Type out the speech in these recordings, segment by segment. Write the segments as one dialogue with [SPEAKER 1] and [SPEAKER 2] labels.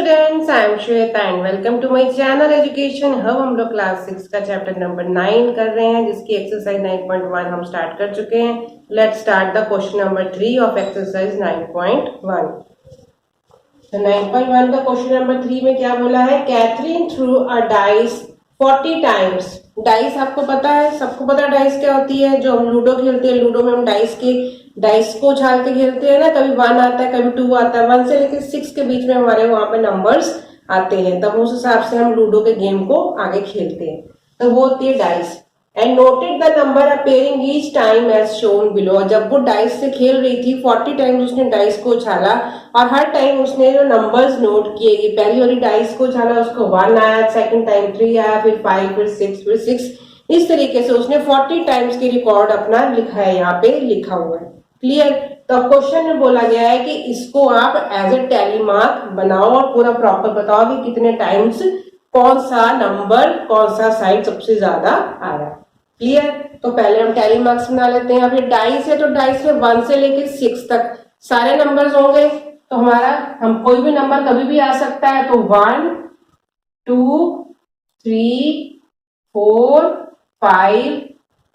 [SPEAKER 1] Students, I am Shweta and welcome to my channel education hub. हम लोग class 6 का chapter number 9 कर रहे हैं, जिसकी एक्सरसाइज 9.1 हम स्टार्ट कर चुके हैं। Let's start the question number 3 of exercise 9.1। तो 9.1 का क्वेश्चन नंबर 3 में क्या बोला है? Catherine threw a dice 40 times. Dice आपको पता है, सबको पता है डाइस क्या होती है। जो हम लूडो खेलते हैं, लूडो में हम डाइस को उछाल के खेलते हैं ना, कभी 1 आता है, कभी 2 आता है। 1 से लेकर 6 के बीच में हमारे वहां पे नंबर्स आते हैं, तब उस हिसाब से हम लूडो के गेम को आगे खेलते हैं। तो वो होती है dice. And noted the number appearing each time as shown below. जब वो डाइस से खेल रही थी, 40 टाइम्स उसने डाइस को उछाला और हर टाइम उसने जो नंबर्स नोट किए कि पहली वाली डाइस को उछाला, उसको 1 आया, सेकंड टाइम 3 आया, फिर 5, फिर 6, फिर 6। इस तरीके से उसने 40 टाइम्स की रिकॉर्ड अपना लिखा है, यहाँ पे लिखा हुआ है। क्लियर? तो क्वेश्चन में बोला गया है कि इसको आप एज ए टैली मार्क बनाओ और पूरा प्रॉपर बताओ कि कितने टाइम्स कौन सा नंबर, कौन सा साइड सबसे ज्यादा आ रहा है। क्लियर? तो पहले हम टैली मार्क्स बना लेते हैं। फिर डाइस है तो डाइस में 1 से लेकर 6 तक सारे नंबर्स होंगे। तो हमारा हम कोई भी नंबर कभी भी आ सकता है। तो 1, 2, 3, 4, 5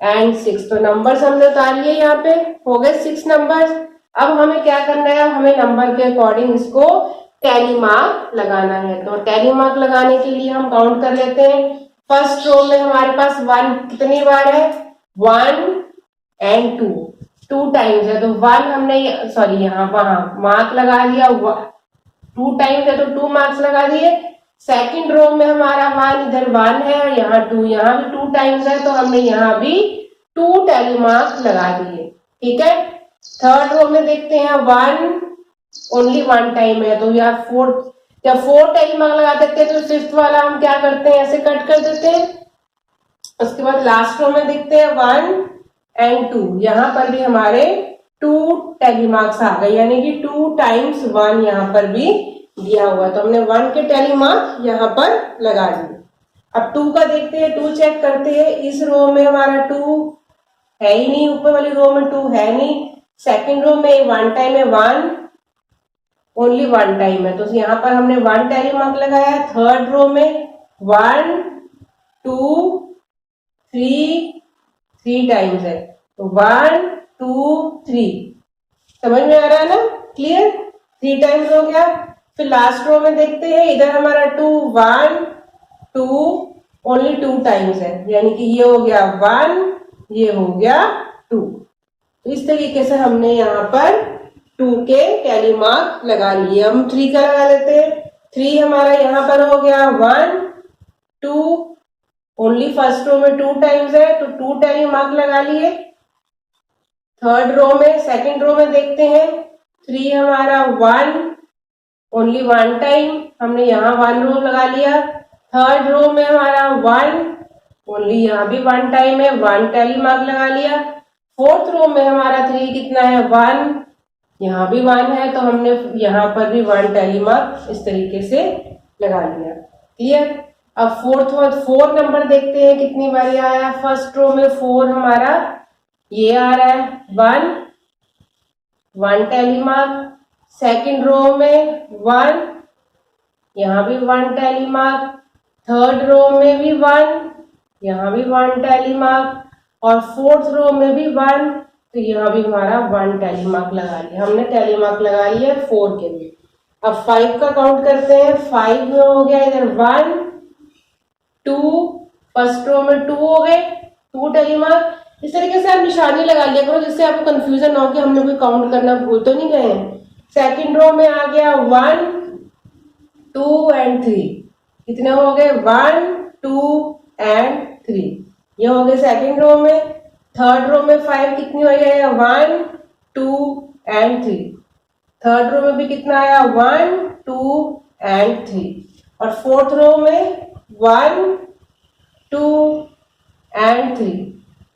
[SPEAKER 1] एंड 6। तो नंबर्स हमने उतार लिए, यहाँ पे हो गए 6 नंबर्स। अब हमें क्या करना है? हमें नंबर के अकॉर्डिंग इसको टैली मार्क लगाना है। तो टैली मार्क लगाने के लिए हम काउंट कर लेते हैं। फर्स्ट रो में हमारे पास 1 कितनी बार है? 1 एंड 2 टाइम्स है। तो 1 हमने सॉरी यहाँ वहां मार्क लगा दिया, 2 टाइम्स है तो 2 मार्क्स लगा दिए। सेकंड रो में हमारा 1 इधर 1 है और यहाँ 2, यहाँ भी 2 टाइम्स है तो हमने यहाँ भी 2 टैली मार्क्स लगा दिए। ठीक है। थर्ड रो में देखते हैं 1 ओनली 1 टाइम है तो यहाँ 4, जब 4 टैली मार्क लगा देते हैं तो फिफ्थ वाला हम क्या करते हैं? ऐसे कट कर देते हैं। उसके बाद लास्ट रो में देखते हैं 1 एंड 2, यहाँ पर भी हमारे 2 टैली मार्क्स आ गए, यानी कि 2 टाइम्स 1 यहाँ पर भी दिया हुआ। तो हमने 1 के टैली मार्क यहाँ पर लगा दिए। अब 2 का देखते हैं, 2 चेक करते हैं। इस रो में हमारा 2 है ही नहीं, ऊपर वाली रो में 2 है नहीं। सेकंड रो में 1 टाइम है, 1 ओनली 1 टाइम है तो यहाँ पर हमने 1 टैली मार्क लगाया। थर्ड रो में 1, 2, 3 टाइम्स है तो 1, 2, 3। समझ में आ रहा है ना? क्लियर? 3 टाइम्स हो गया। फिर लास्ट रो में देखते हैं, इधर हमारा 2, 1, 2 ओनली 2 टाइम्स है, यानी कि ये हो गया 1, ये हो गया 2। तो इस तरीके से हमने यहाँ पर 2 के टैली मार्क लगा लिए। हम 3 का लगा लेते हैं। 3 हमारा यहाँ पर हो गया 1, 2 ओनली फर्स्ट रो में 2 टाइम्स है तो 2 टैली मार्क लगा लिए। थर्ड रो में, सेकंड रो में देखते हैं, 3 हमारा 1 ओनली 1 टाइम, हमने यहाँ 1 रो लगा लिया। थर्ड रो में हमारा 1 ओनली यहाँ भी 1 टाइम है, 1 टैली मार्क लगा लिया। फोर्थ रो में हमारा 3 कितना है? 1, यहाँ भी 1 है तो हमने यहाँ पर भी 1 टैली मार्क इस तरीके से लगा लिया। क्लियर? अब 4 नंबर देखते हैं कितनी बार आया। फर्स्ट रो में 4 हमारा ये आ रहा है 1 टैली मार्क। सेकंड रो में 1, यहाँ भी 1 टैली मार्क। थर्ड रो में भी 1, यहाँ भी 1 टैली मार्क। और फोर्थ रो में भी 1 तो यहाँ भी हमारा 1 टैली मार्क लगा लिया। हमने टैली मार्क लगा लिया 4 के लिए। अब 5 का काउंट करते हैं। 5 में हो गया इधर 1, 2, फर्स्ट रो में 2 हो गए, 2 टैली मार्क। इस तरीके से आप निशानी लगा लिया करो जिससे आपको कंफ्यूजन ना हो कि हमने कोई काउंट करना भूल तो नहीं गए हैं। सेकंड रो में आ गया 1, 2 एंड 3। कितने हो गए? 1, 2 एंड 3, ये हो गए सेकंड रो में। थर्ड रो में 5 कितनी हो गया? 1, 2 एंड 3। थर्ड रो में भी कितना आया? 1, 2 एंड 3। और फोर्थ रो में 1, 2 एंड 3।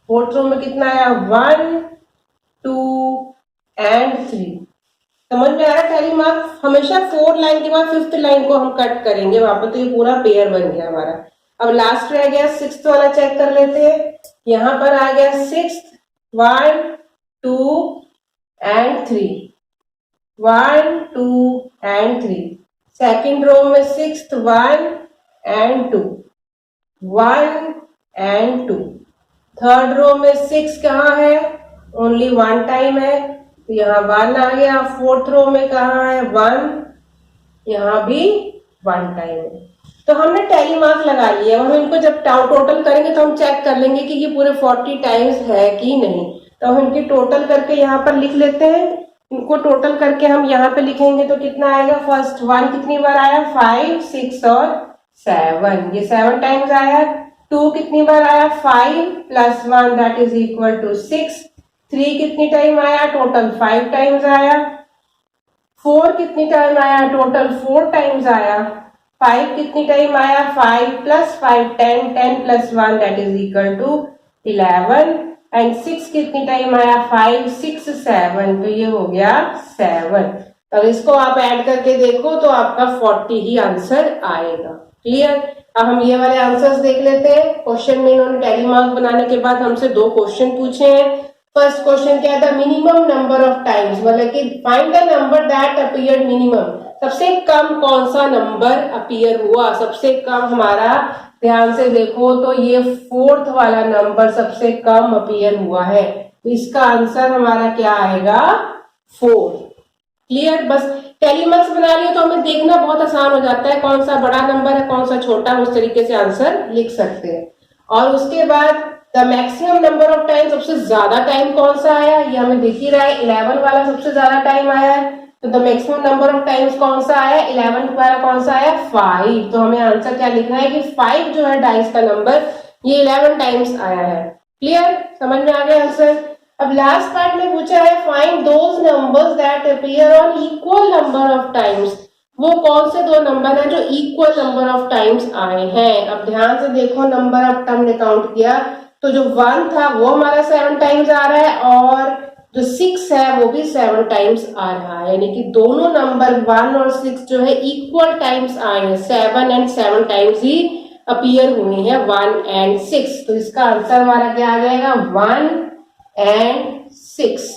[SPEAKER 1] फोर्थ रो में कितना आया? 1, 2 एंड 3। समझ में आ रहा है? टैली मार्क हमेशा 4 लाइन के बाद 5th लाइन को हम कट करेंगे वहां पर, तो ये पूरा पेयर बन गया हमारा। अब लास्ट रह गया 6th वाला, चेक कर लेते हैं। यहाँ पर आ गया 6, 1, 2 एंड 3, 1, 2 एंड 3। सेकंड रो में sixth 1 and 2, 1 and 2। Third row में 6 कहाँ है, ओनली 1 टाइम है तो यहाँ 1 आ गया। फोर्थ रो में कहाँ है 1, यहाँ भी 1 टाइम है। तो हमने टैली मार्क लगा लिया। हम इनको जब टोटल करेंगे तो हम चेक कर लेंगे कि ये पूरे 40 टाइम्स है कि नहीं। तो हम इनकी टोटल करके यहाँ पर लिख लेते हैं। इनको टोटल करके हम यहाँ पे लिखेंगे तो कितना आएगा, फर्स्ट 1 कितनी बार आया, 5, 6 और 7, ये 7 टाइम्स आया। 2 कितनी बार आया, 5 + 1 दैट इज इक्वल टू 6। 3 कितनी टाइम आया, टोटल 5 टाइम्स आया। 4 कितनी टाइम आया, टोटल 4 टाइम्स आया। 5 कितनी टाइम आया, 5 + 5 10, 10 + 1 that is equal to 11। And 6 कितनी टाइम आया, 5, 6, 7, तो ये हो गया 7। अब इसको आप ऐड करके देखो तो आपका 40 ही आंसर आएगा। क्लियर। अब हम ये वाले आंसर्स देख लेते हैं। क्वेश्चन में इन्होंने टैली मार्क बनाने के बाद हमसे 2 क्वेश्चन पूछे हैं। फर्स्ट क्वेश्चन क्या था, मिनिमम नंबर ऑफ टाइम्स, मतलब कि find the number that appeared minimum, सबसे कम कौन सा नंबर अपीयर हुआ। सबसे कम हमारा, ध्यान से देखो तो ये 4th वाला नंबर सबसे कम अपीयर हुआ है। तो इसका आंसर हमारा क्या आएगा, 4। क्लियर। बस टैली मार्क्स बना लिया तो हमें देखना बहुत आसान हो जाता है, कौन सा बड़ा नंबर है कौन सा छोटा, उस तरीके से आंसर लिख सकते हैं। और उसके बाद the maximum number of time, सबसे ज्यादा टाइम कौन सा आया, ये हमें दिख ही रहा है, 11 वाला सबसे ज्यादा टाइम आया है। तो the maximum number of times कौन सा आया, 11 वाला कौन सा आया, 5। तो हमें आंसर क्या लिखना है कि 5 जो है डाइस का नंबर, ये 11 टाइम्स आया है। क्लियर, समझ में आ गया आंसर। अब लास्ट पार्ट में पूछा है find those numbers that appear on equal number of times, वो कौन से 2 नंबर हैं जो इक्वल नंबर ऑफ टाइम्स आए हैं। अब ध्यान से देखो, नंबर ऑफ टर्म ने काउंट किया तो जो 1 था वो हमारा 7 टाइम्स आ रहा है और जो 6 है वो भी 7 टाइम्स आ रहा है, यानी कि दोनों नंबर 1 और 6 जो है इक्वल टाइम्स आए हैं। 7 and 7 टाइम्स ही अपीयर हुए हैं, 1 and 6। तो इसका आंसर हमारा क्या आ जाएगा, 1 and 6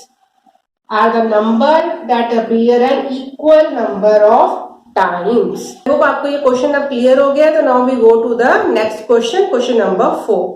[SPEAKER 1] are the number that appear an equal number of times। Hope आपको ये क्वेश्चन अब क्लियर हो गया। तो now we go to the next question, question number 4।